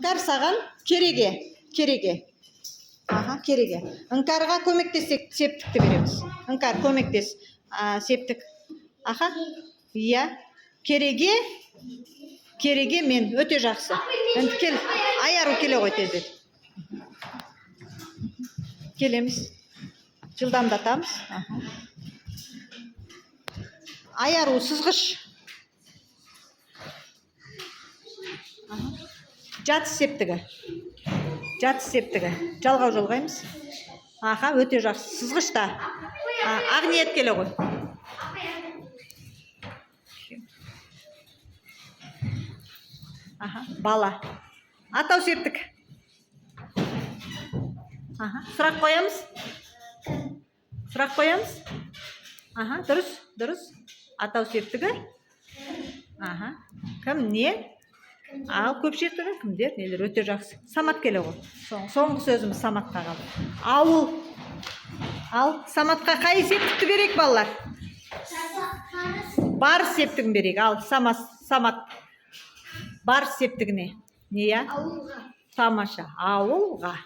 Іңкәр саған кереге. Аха, кереге. Іңкәрға көмектесек, септікті береміз. Іңкәр, көмектес. Септік. Аха. Иә. Кереге мен өте жақсы. Енді кел, айару келе ғой тездет. Келеміз. Жылдамдатамыз. Айару сызғыш. Жатыс септігі. Жалғау жалғаймыз. Аха, өте жақсы. Сызғышта. Ақ ниет келе ғой. Аха, бала. Атау септік. Аха, сұрақ қоямыз. Аха, дұрыс. Атау септігі. Аха, кім, не? Ал көпшіліктігі кімдер, нелер, өте жақсы. Самат келе ғой. Соңғы сөзіміз Саматқа қалды. Ауыл. Ал Саматқа қай септікті берек, балалар? Бар септігін берек. Ал Самат бар септігіне. Не я? Ауылға. Тамаша. Ауылға.